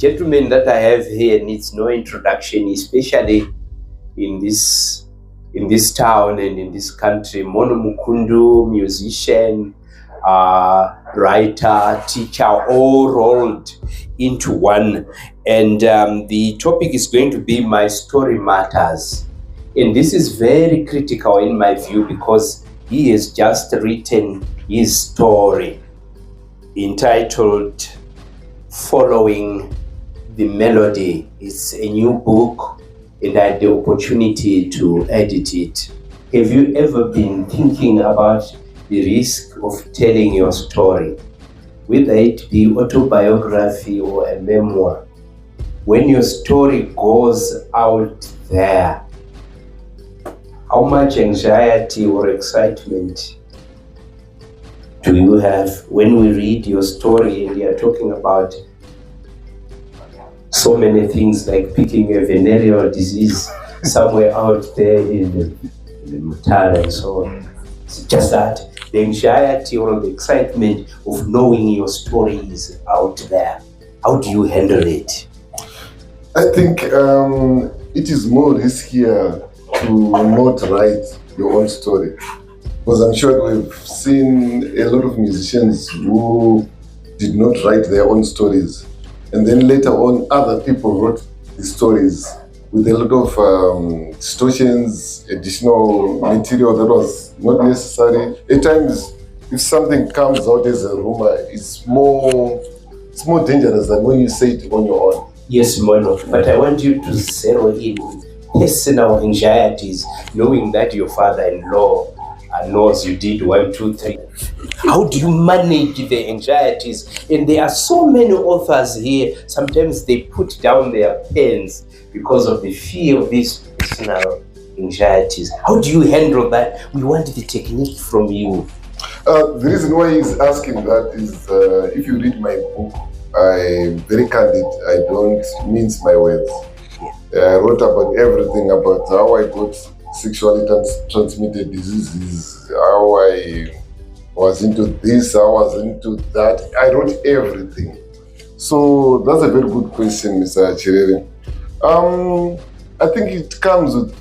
gentleman that I have here needs no introduction, especially in this town and in this country. Mono Mukundu, musician, writer, teacher, all rolled into one. And the topic is going to be My Story Matters. And this is very critical in my view because he has just written his story entitled Following the Melody. It's a new book and I had the opportunity to edit it. Have you ever been thinking about the risk of telling your story, whether it be autobiography or a memoir? When your story goes out there, how much anxiety or excitement do you have when we read your story and you're talking about so many things like picking a venereal disease somewhere out there in the Mutara and so on? It's just that the anxiety or the excitement of knowing your story is out there. How do you handle it? I think it is more riskier to not write your own story, because I'm sure we've seen a lot of musicians who did not write their own stories, and then later on other people wrote the stories with a lot of distortions, additional material that was not necessary. At times, if something comes out as a rumor, it's more dangerous than when you say it on your own. Yes, Mono, but I want you to zero in personal anxieties, knowing that your father-in-law knows you did 1, 2, 3. How do you manage the anxieties? And there are so many authors here, sometimes they put down their pens because of the fear of these personal anxieties. How do you handle that? We want the technique from you. The reason why he's asking that is if you read my book, I'm very candid. I don't mince my words. I wrote about everything, about how I got sexually transmitted diseases, how I was into this, I was into that. I wrote everything. So that's a very good question, Mr. Chirere. I think it comes with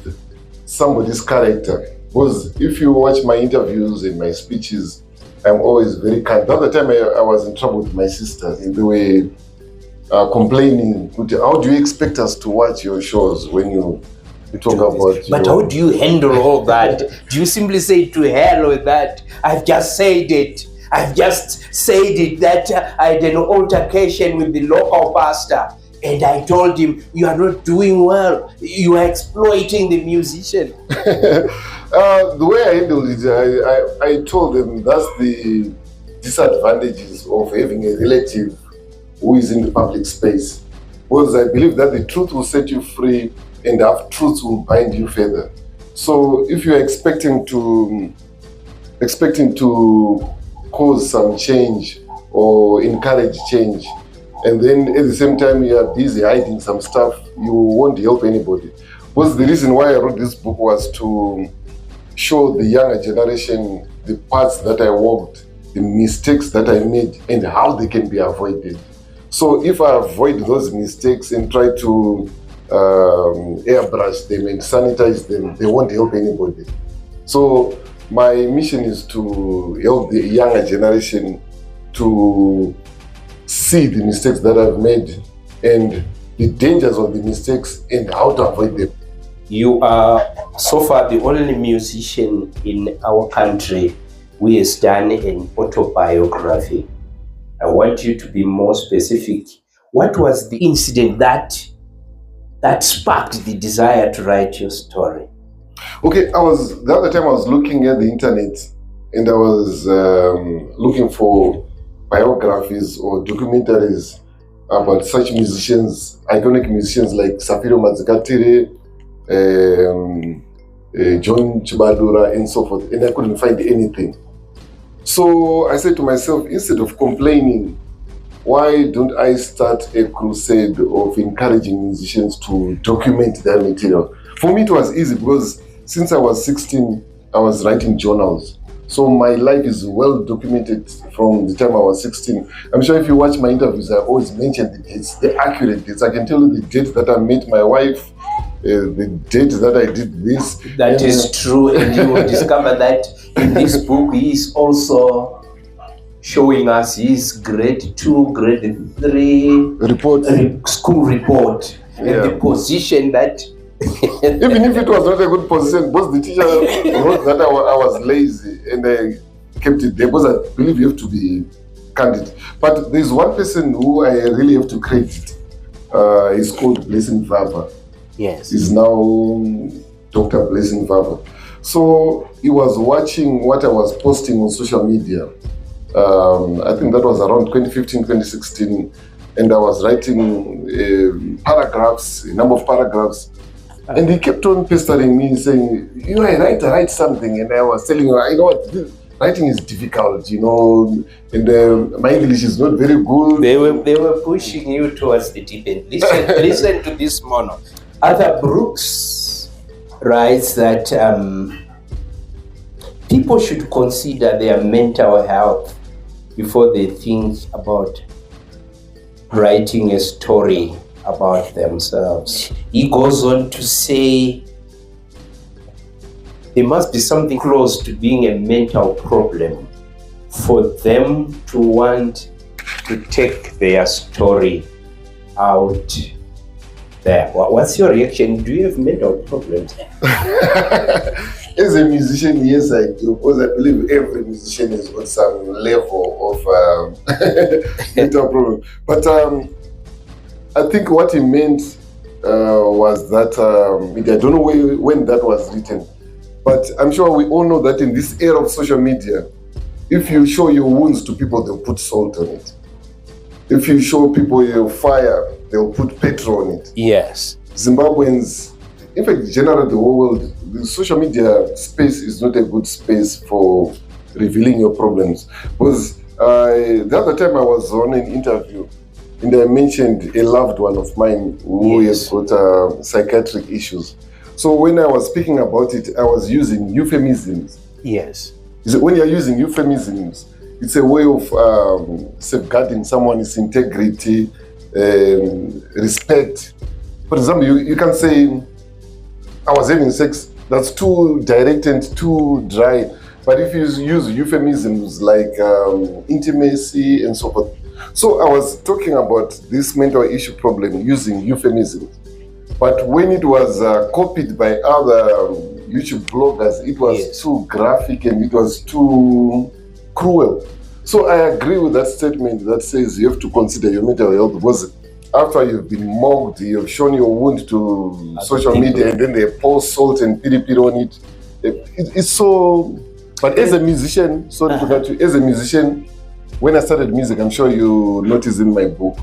somebody's character, because if you watch my interviews and my speeches, I'm always very kind. The other time I was in trouble with my sisters, and they were complaining, how do you expect us to watch your shows when you talk about... But how do you handle all that? Do you simply say, to hell with that? I've just said it. I've just said it that I had an altercation with the local pastor and I told him, you are not doing well. You are exploiting the musician. The way I handled it, I told them that's the disadvantages of having a relative who is in the public space. Because I believe that the truth will set you free and half truths will bind you further. So if you're expecting to cause some change or encourage change, and then at the same time you are busy hiding some stuff, you won't help anybody. Because the reason why I wrote this book was to show the younger generation the paths that I walked, the mistakes that I made, and how they can be avoided. So if I avoid those mistakes and try to airbrush them and sanitize them, they won't help anybody. So my mission is to help the younger generation to see the mistakes that I've made and the dangers of the mistakes and how to avoid them. You are so far the only musician in our country who has done an autobiography. I want you to be more specific. What was the incident that sparked the desire to write your story? Okay, the other time I was looking at the internet and I was looking for biographies or documentaries about such musicians, iconic musicians like Safiro Mazikatire, John Chibadura, and so forth, and I couldn't find anything. So I said to myself, instead of complaining, why don't I start a crusade of encouraging musicians to document their material? For me, it was easy because since I was 16, I was writing journals. So my life is well documented from the time I was 16. I'm sure if you watch my interviews, I always mention the dates, the accurate dates. I can tell you the date that I met my wife, the date that I did this. That is true, and you will discover that in this book he is also showing us his grade 2, grade 3 school report, and the position that even if it was not a good position, because the teacher wrote that I was lazy and I kept it there, because I believe you have to be candid. But there's one person who I really have to credit. He's called Blessing Vava. Yes. He's now Dr. Blessing Vava. So he was watching what I was posting on social media. I think that was around 2015, 2016. And I was writing paragraphs, a number of paragraphs. And he kept on pestering me, saying, "You are a writer, write something." And I was telling him, "You know what, writing is difficult, you know, and my English is not very good." They were pushing you towards the deep end. Listen to this mono. Arthur Brooks writes that people should consider their mental health before they think about writing a story about themselves. He goes on to say there must be something close to being a mental problem for them to want to take their story out there. What's your reaction? Do you have mental problems? As a musician, yes, I do, because I believe every musician is on some level of mental problem. But I think what he meant was that, I don't know when that was written, but I'm sure we all know that in this era of social media, if you show your wounds to people, they'll put salt on it. If you show people your fire, they'll put petrol on it. Yes. Zimbabweans, in fact, generally the whole world, the social media space is not a good space for revealing your problems. Because the other time I was on an interview, and I mentioned a loved one of mine who has got psychiatric issues. So when I was speaking about it, I was using euphemisms. Yes. When you're using euphemisms, it's a way of safeguarding someone's integrity, respect. For example, you can say, "I was having sex." That's too direct and too dry. But if you use euphemisms like intimacy and so forth. So I was talking about this mental issue problem using euphemisms. But when it was copied by other YouTube bloggers, it was too graphic and it was too cruel. So I agree with that statement that says you have to consider your mental health, because after you've been mocked, you've shown your wound to social media, and then they pour salt and piri on it. It's so... But as a musician, sorry to cut you, as a musician, when I started music, I'm sure you noticed in my book,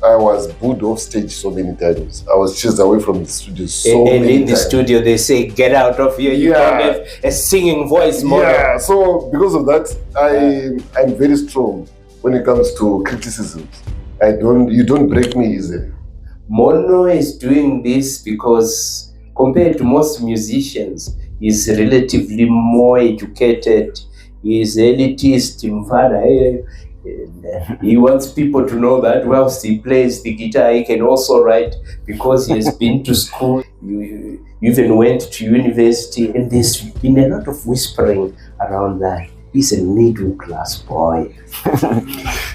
I was booed off stage so many times. I was chased away from the studio so many times. And in the studio, they say, "Get out of here, you don't have a singing voice, Mono." Yeah, so because of that, I'm very strong when it comes to criticisms. You don't break me easily. Mono is doing this because compared to most musicians, he's relatively more educated. He's elitist, in fact. He wants people to know that whilst he plays the guitar, he can also write because he has been to school. You even went to university, and there's been a lot of whispering around that. He's a middle class boy.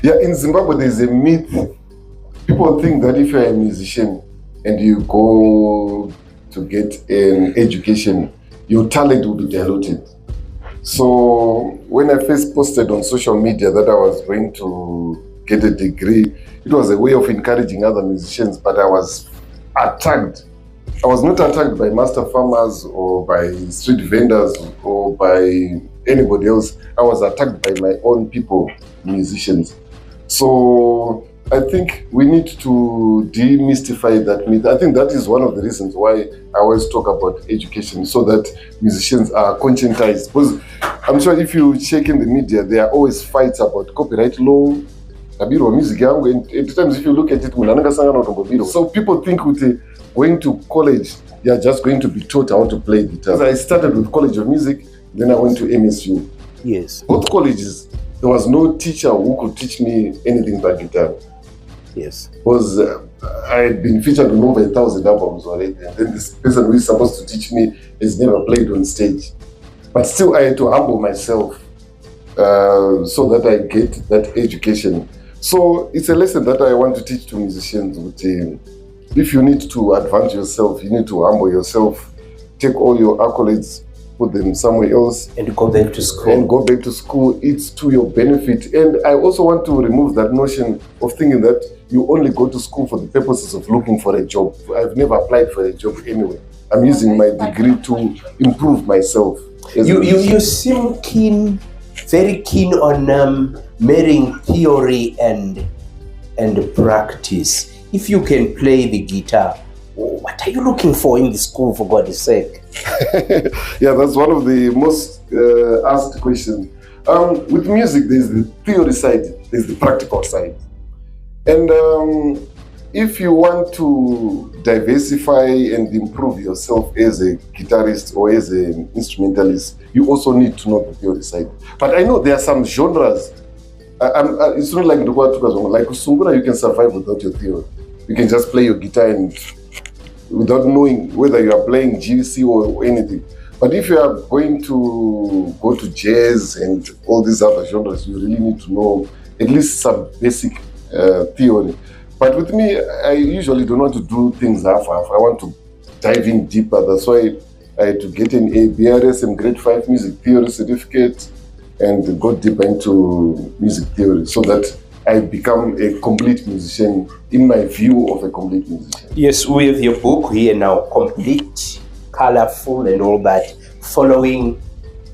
Yeah, in Zimbabwe, there's a myth. People think that if you're a musician and you go to get an education, your talent will be diluted. So when I first posted on social media that I was going to get a degree, it was a way of encouraging other musicians, but I was attacked. I was not attacked by master farmers or by street vendors or by anybody else. I was attacked by my own people, musicians. So I think we need to demystify that myth. I think that is one of the reasons why I always talk about education, so that musicians are conscientized. Because I'm sure if you check in the media, there are always fights about copyright law, music, and at times if you look at it, so people think with going to college, they are just going to be taught how to play guitar. I started with College of Music, then I went to MSU. Yes. Both colleges, there was no teacher who could teach me anything but guitar. Yes. Because I had been featured on over 1,000 albums already, and then this person who is supposed to teach me has never played on stage. But still, I had to humble myself so that I get that education. So it's a lesson that I want to teach to musicians. If you need to advance yourself, you need to humble yourself, take all your accolades, put them somewhere else, and go back to school. It's to your benefit. And I also want to remove that notion of thinking that you only go to school for the purposes of looking for a job. I've never applied for a job anyway. I'm using my degree to improve myself. You seem very keen on marrying theory and practice. If you can play the guitar, what are you looking for in the school, for God's sake? Yeah, that's one of the most asked questions. With music, there's the theory side, there's the practical side. And if you want to diversify and improve yourself as a guitarist or as an instrumentalist, you also need to know the theory side. But I know there are some genres. It's not like Sungura, you can survive without your theory. You can just play your guitar and without knowing whether you are playing GC or anything. But if you are going to go to jazz and all these other genres, you really need to know at least some basic theory. But with me, I usually don't want to do things half-half. I want to dive in deeper. That's why I had to get an BRS and grade 5 music theory certificate and go deeper into music theory so that I become a complete musician in my view of a complete musician. Yes, we have your book here now, complete, colorful and all that, following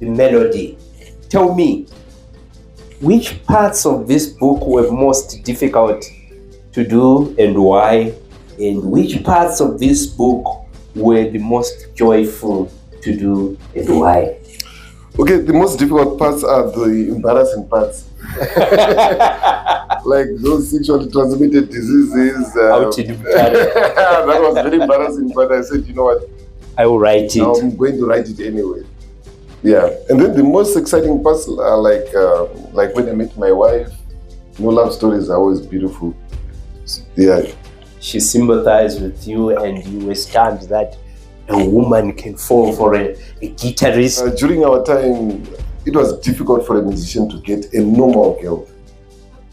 the melody. Tell me, which parts of this book were most difficult to do and why? And which parts of this book were the most joyful to do and why? Okay, the most difficult parts are the embarrassing parts. Like those sexually transmitted diseases. That was very embarrassing, but I said, you know what? I will write it. I'm going to write it anyway. Yeah, and then the most exciting parts are like when I met my wife. No love stories are always beautiful. Yeah. She sympathized with you and you were stunned that a woman can fall for a guitarist. During our time, it was difficult for a musician to get a normal girl.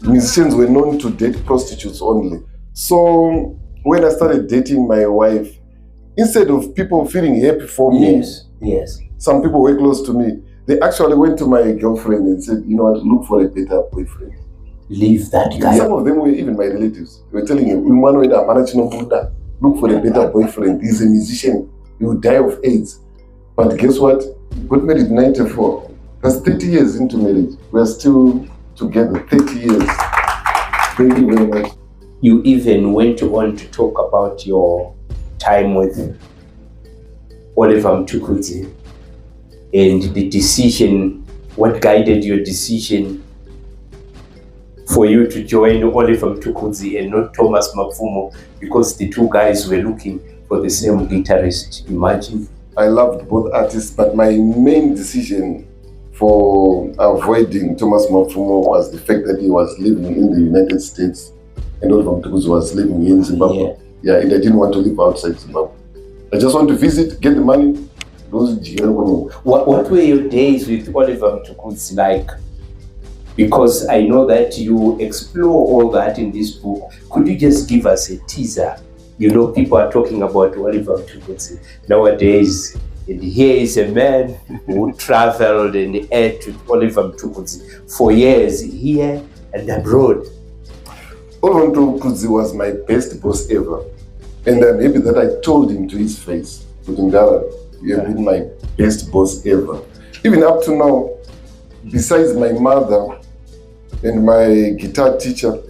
Musicians were known to date prostitutes only. So when I started dating my wife, instead of people feeling happy for me, yes, some people were close to me. They actually went to my girlfriend and said, you know what, look for a better boyfriend. Leave that guy. Some of them were even my relatives. They were telling him, look for a better boyfriend. He's a musician. He will die of AIDS. But guess what? Got married in 94. That's 30 years into marriage. We're still together, 30 years. Thank you very much. You even went on to talk about your time with Oliver Mtukudzi and the decision, what guided your decision for you to join Oliver Mtukudzi and not Thomas Mapfumo, because the two guys were looking for the same guitarist. Imagine. I loved both artists, but my main decision for avoiding Thomas Mapfumo was the fact that he was living in the United States and Oliver Mtukudzi was living in Zimbabwe. Yeah, and I didn't want to live outside Zimbabwe. I just want to visit, get the money. What were your days with Oliver Mtukudzi like? Because I know that you explore all that in this book. Could you just give us a teaser? You know, people are talking about Oliver Mtukudzi nowadays. And here is a man who traveled and ate with Oliver Mtukudzi for years here and abroad. Oliver Mtukudzi was my best boss ever. And I'm happy that I told him to his face, Mutundara, you have been my best boss ever. Even up to now, besides my mother and my guitar teacher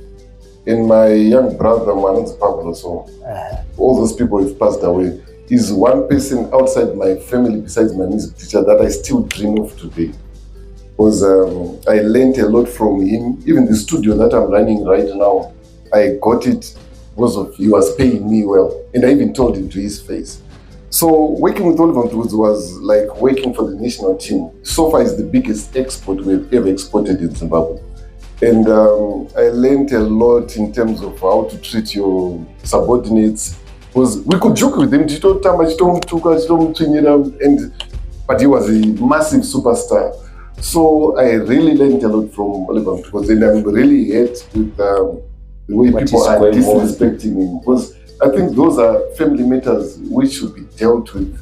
and my young brother, Mananzi Pablo, so all those people have passed away. He's one person outside my family besides my music teacher that I still dream of today. Because I learned a lot from him. Even the studio that I'm running right now, I got it because of he was paying me well. And I even told him to his face. So working with Oliver Mtukudzi was like working for the national team. So far, is the biggest export we've ever exported in Zimbabwe. And I learned a lot in terms of how to treat your subordinates. Because we could joke with him, but he was a massive superstar. So I really learned a lot from Oliver because then I'm really hurt with the way people are disrespecting him. Because I think those are family matters which should be dealt with.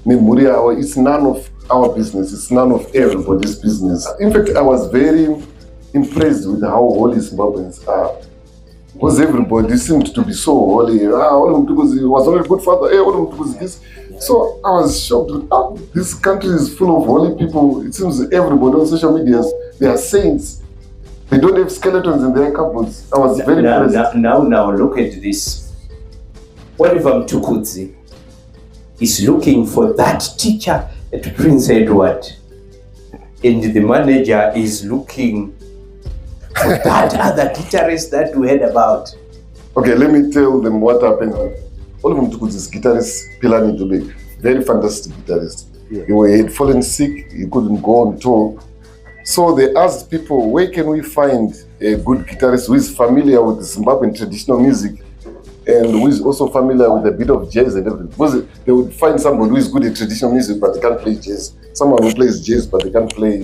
It's none of our business. It's none of everybody's business. In fact, I was very impressed with how holy Zimbabweans are. Because everybody seemed to be so holy. Oliver Mtukudzi was not a good father. Oliver Mtukudzi this. So I was shocked. This country is full of holy people. It seems everybody on social media, they are saints. They don't have skeletons in their cupboards. I was very impressed. Now, look at this. Oliver Mtukudzi is looking for that teacher at Prince Edward, and the manager is looking for that other guitarist that we heard about. Okay, let me tell them what happened. Oliver Mtukudzi's guitarist, Pilani Dube, very fantastic guitarist. Yeah. He had fallen sick, he couldn't go on tour. So they asked people, where can we find a good guitarist who is familiar with the Zimbabwean traditional music and who is also familiar with a bit of jazz and everything? Because they would find somebody who is good at traditional music but they can't play jazz. Someone who plays jazz but they can't play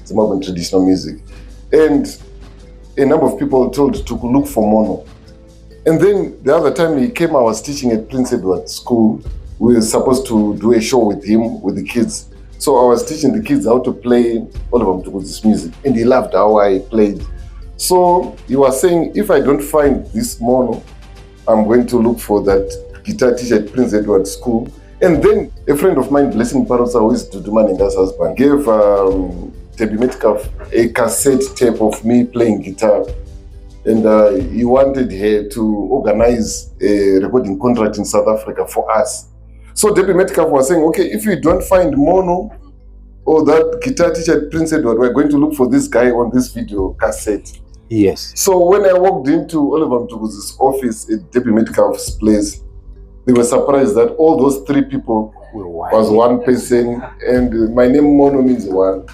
Zimbabwean traditional music. And a number of people told to look for mono. And then the other time he came, I was teaching at Prince Edward School. We were supposed to do a show with him, with the kids. So I was teaching the kids how to play Oliver Mtukudzi's music. And he loved how I played. So he was saying, if I don't find this mono, I'm going to look for that guitar teacher at Prince Edward School. And then a friend of mine, Blessing Parosa, who is Dudu Maninga's husband, gave Debbie Metcalf a cassette tape of me playing guitar. And he wanted her to organize a recording contract in South Africa for us. So Debbie Metcalf was saying, okay, if you don't find mono or that guitar teacher at Prince Edward, we're going to look for this guy on this video cassette. Yes. So when I walked into Oliver Mtukudzi's office at Debbie Metcalf's place, they were surprised that all those three people was one person, and my name Mono means one.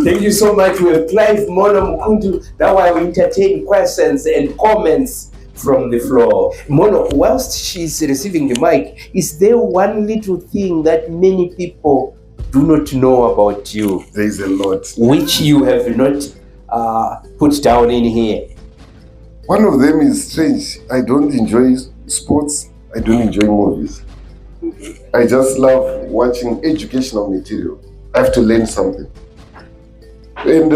Thank you so much. We have Clive Mono Mukundu. Now I will entertain questions and comments from the floor. Mono, whilst she's receiving the mic, is there one little thing that many people do not know about you? There is a lot. Which you have not put down in here. One of them is strange. I don't enjoy sports. I don't enjoy movies. I just love watching educational material. I have to learn something. And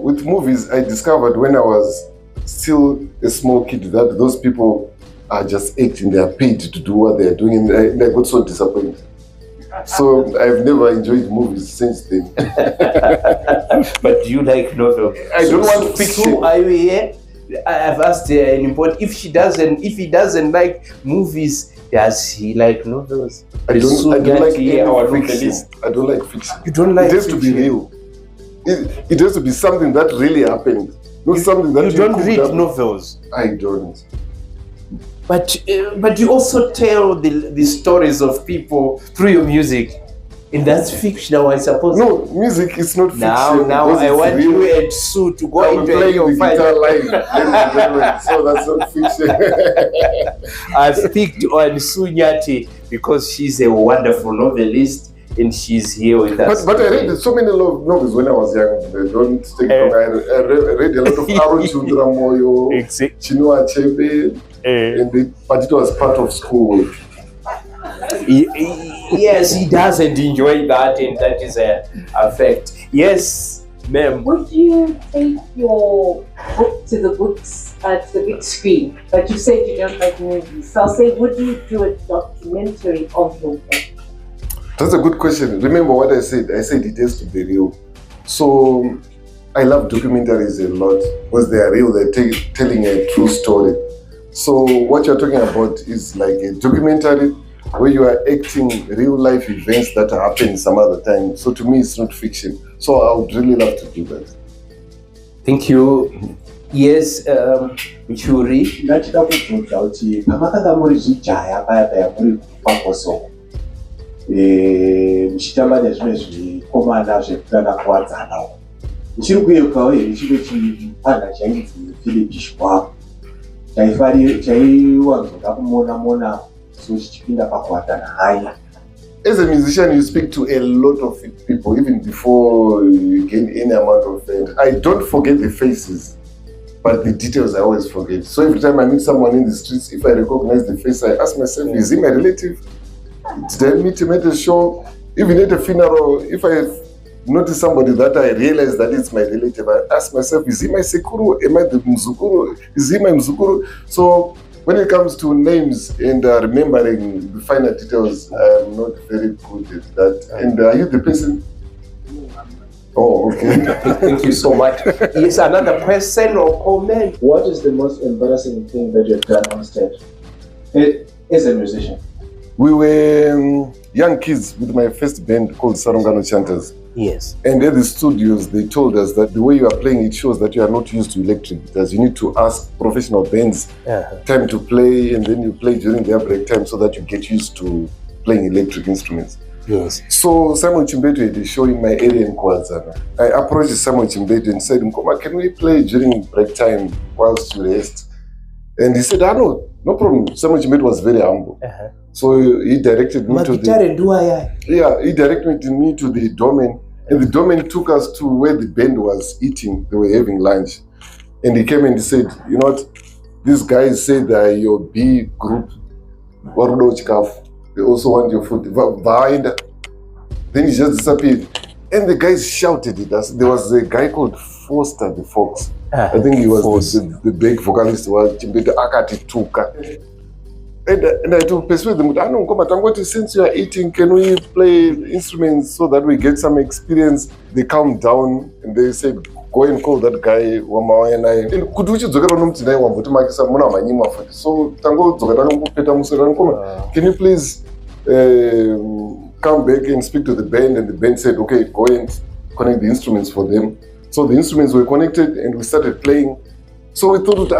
with movies, I discovered when I was still a small kid that those people are just acting. They are paid to do what they are doing, and I got so disappointed. So I've never enjoyed movies since then. But do you like novels? I don't want fiction. So are you here? I've asked her an important. If he doesn't like movies, does he like novels? I don't like fiction. I don't like fiction. You don't like it has fiction? To be real. It has to be something that really happened. Not something that you don't read novels. I don't. But you also tell the stories of people through your music. And that's fictional, I suppose. No, music is not fiction. Now I want real. You and Sue to go into the guitar live. So that's not fiction. I've picked on Sue Nyati because she's a wonderful novelist and she's here with us. But I read so many novels when I was young. They don't take I read a lot of Aaron Chundramoyo, Chinua Achebe, but it was part of schoolwork. Yes, he doesn't enjoy that, and that is a fact. Yes, ma'am. Would you take your book to the big screen? But you said you don't like movies. So I'll say, would you do a documentary of your book? That's a good question. Remember what I said? I said it has to be real. So I love documentaries a lot because they are real. They're telling a true story. So what you're talking about is like a documentary where you are acting real life events that happen some other time. So to me, it's not fiction. So I would really love to do that. Thank you. Yes, Churi. Ndachida kubvunza kuti pamakanga muri zvijaya paya paya muri pakoso muchitamba nezvimwe zvikomana zvekutanga kuwadzana muchiri kuyerukawo here chimwe chipanda chainzi filipishwa chaiwanzoda kumona so chichipinda pakuwadzana hai. As a musician, you speak to a lot of people even before you gain any amount of fame. I don't forget the faces, but the details I always forget. So every time I meet someone in the streets, if I recognize the face, I ask myself, is he my relative? Did I meet him at a show? Even at a funeral, if I notice somebody that I realize that it's my relative, I ask myself, is he my sekuru? Am I the mzukuru? Is he my mzukuru? So when it comes to names and remembering the finer details, I'm not very good at that. And are you the person? Oh, okay. Thank you so much. Yes, another person or comment. What is the most embarrassing thing that you've done on stage as a musician? We were young kids with my first band called Sarungano Chanters. Yes. And at the studios, they told us that the way you are playing, it shows that you are not used to electric guitars. You need to ask professional bands time to play, and then you play during their break time so that you get used to playing electric instruments. Yes. So Simon Chimbeto had a show in my area in Kwanzana. I approached Simon Chimbeto and said, Nkoma, can we play during break time whilst you rest? And he said, no problem. Simon Chimbeto was very humble. So he directed me to the domain, and the domain took us to where the band was eating. They were having lunch, and he came and he said, you know what, these guys said that your B group, they also want your food. Then he just disappeared, and the guys shouted at us. There was a guy called Foster the Fox. I think he was the big vocalist. Was Chimbeto Akati Tuka. And I to persuade them, since you are eating, can we play instruments so that we get some experience? They calmed down and they said, go and call that guy. So can you please come back and speak to the band? And the band said, okay, go and connect the instruments for them. So the instruments were connected and we started playing. So we thought,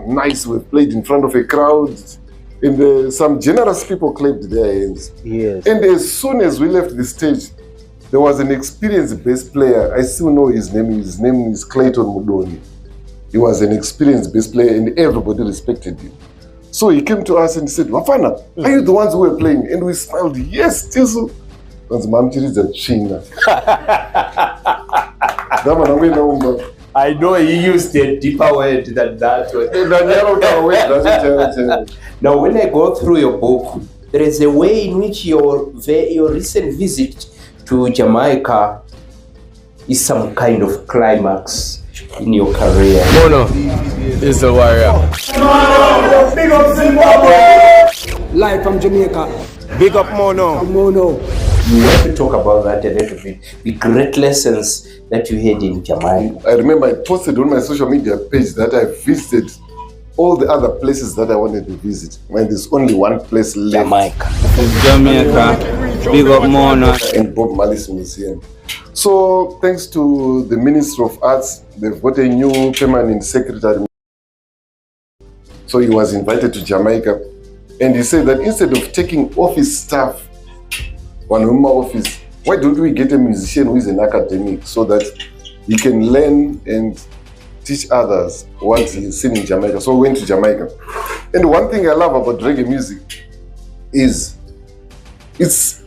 nice, we played in front of a crowd. And some generous people clapped their hands. Yes. And as soon as we left the stage, there was an experienced bass player. I still know his name. His name is Clayton Mudoni. He was an experienced bass player and everybody respected him. So he came to us and said, Wafana, are you the ones who were playing? And we smiled, yes, Tisu. I know he used a deeper word than that. Now, when I go through your book, there is a way in which your recent visit to Jamaica is some kind of climax in your career. Mono is the warrior. Mono, big up Zimbabwe. Live from Jamaica. Big up Mono. Mono. You have to talk about that a little bit. The great lessons that you had in Jamaica. I remember I posted on my social media page that I visited all the other places that I wanted to visit. When there's only one place left. Jamaica. Big up Mono. And Bob Marley's Museum. So thanks to the Ministry of Arts, they've got a new permanent secretary. So he was invited to Jamaica. And he said that instead of taking office staff, one room office, why don't we get a musician who is an academic so that he can learn and teach others what he's seen in Jamaica? So we went to Jamaica. And one thing I love about reggae music is it's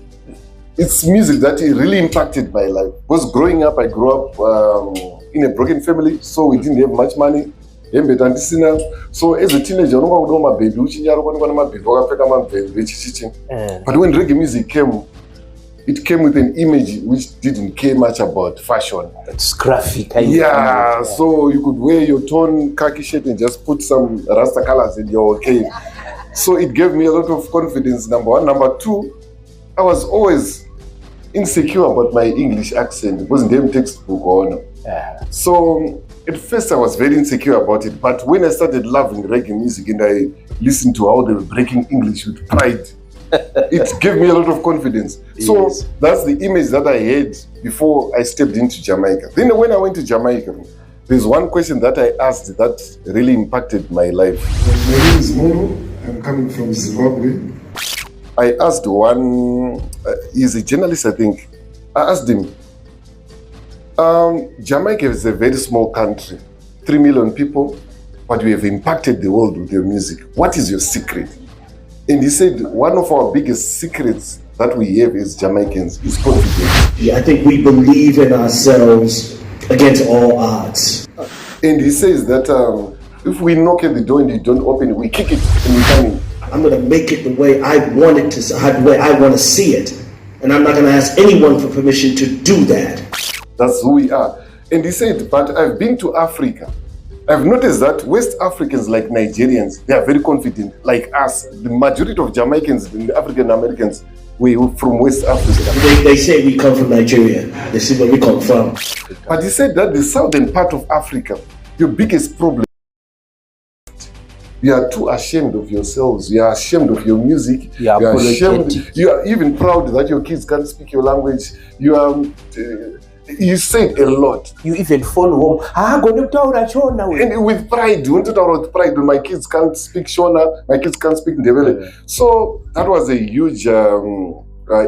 music that really impacted my life. Because growing up, I grew up in a broken family, so we didn't have much money. So as a teenager, I don't know my baby, but when reggae music came, it came with an image which didn't care much about fashion. It's graphic. Yeah, so you could wear your torn khaki shirt and just put some Rasta colors and you're okay. So it gave me a lot of confidence, number one. Number two, I was always insecure about my English accent. It wasn't in textbook or no. So at first I was very insecure about it, but when I started loving reggae music and I listened to how they were breaking English with pride, it gave me a lot of confidence. So that's the image that I had before I stepped into Jamaica. Then when I went to Jamaica, there's one question that I asked that really impacted my life. My name is Moro. I'm coming from Zimbabwe. I asked one, he's a journalist, I think. I asked him, Jamaica is a very small country, 3 million people, but we have impacted the world with your music. What is your secret? And he said, one of our biggest secrets that we have as Jamaicans is confidence. Yeah, I think we believe in ourselves against all odds. And he says that if we knock at the door and you don't open it, we kick it and we come in. I'm going to make it the way I want it to, the way I want to see it. And I'm not going to ask anyone for permission to do that. That's who we are. And he said, but I've been to Africa. I've noticed that West Africans, like Nigerians, they are very confident, like us. The majority of Jamaicans and the African Americans, we're from West Africa. They say we come from Nigeria. They say where we come from. But he said that the southern part of Africa, your biggest problem, you are too ashamed of yourselves. You are ashamed of your music. You are ashamed. You are even proud that your kids can't speak your language. You are. You said a lot. You even phone home. And with pride, you want to talk with pride. My kids can't speak Shona. My kids can't speak Ndebele. So that was a huge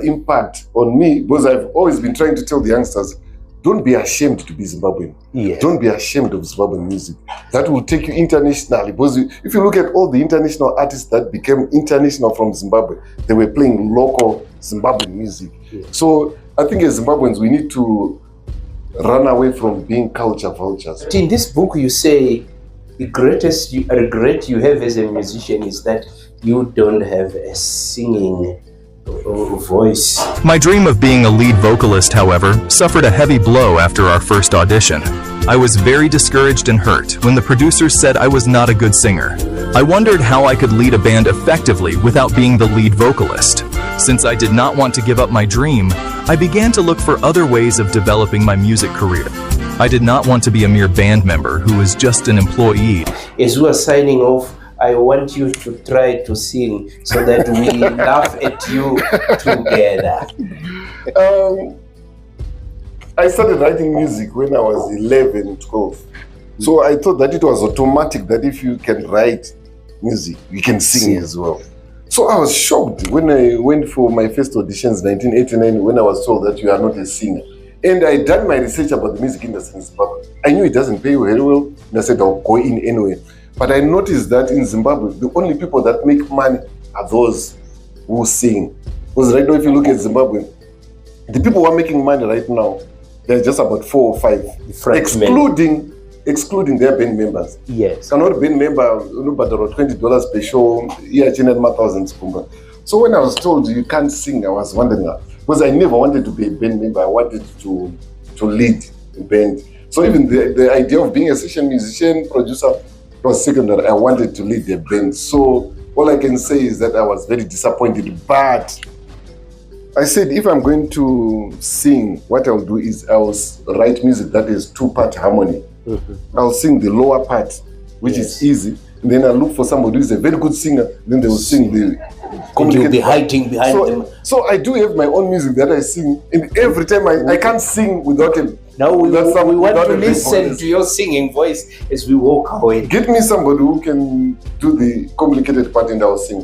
impact on me, because I've always been trying to tell the youngsters, don't be ashamed to be Zimbabwean. Yes. Don't be ashamed of Zimbabwean music. That will take you internationally. Because if you look at all the international artists that became international from Zimbabwe, they were playing local Zimbabwean music. Yes. So I think as Zimbabweans, we need to run away from being culture vultures. In this book, you say the greatest regret you have as a musician is that you don't have a singing voice. My dream of being a lead vocalist, however, suffered a heavy blow after our first audition. I was very discouraged and hurt when the producers said I was not a good singer. I wondered how I could lead a band effectively without being the lead vocalist. Since I did not want to give up my dream, I began to look for other ways of developing my music career. I did not want to be a mere band member who was just an employee. As we are signing off, I want you to try to sing so that we laugh at you together. I started writing music when I was 11, 12. So I thought that it was automatic that if you can write music, you can sing as well. So I was shocked when I went for my first auditions in 1989 when I was told that you are not a singer. And I done my research about the music industry in Zimbabwe. I knew it doesn't pay very well, and I said I'll go in anyway. But I noticed that in Zimbabwe, the only people that make money are those who sing. Because right now, if you look at Zimbabwe, the people who are making money right now, there's just about 4 or 5, excluding their band members. Yes. Cannot band member, but around $20 per show, thousands. So when I was told you can't sing, I was wondering, because I never wanted to be a band member, I wanted to lead a band. So even the idea of being a session musician, producer, was secondary. I wanted to lead the band. So all I can say is that I was very disappointed, but I said, if I'm going to sing, what I'll do is I'll write music that is 2-part harmony. Mm-hmm. I'll sing the lower part, which is easy. And then I'll look for somebody who is a very good singer. Then they will sing the complicated. You'll be hiding behind them. So I do have my own music that I sing. And every time I can't sing without him. Now we want to listen to your singing voice as we walk away. Get me somebody who can do the complicated part and I'll sing.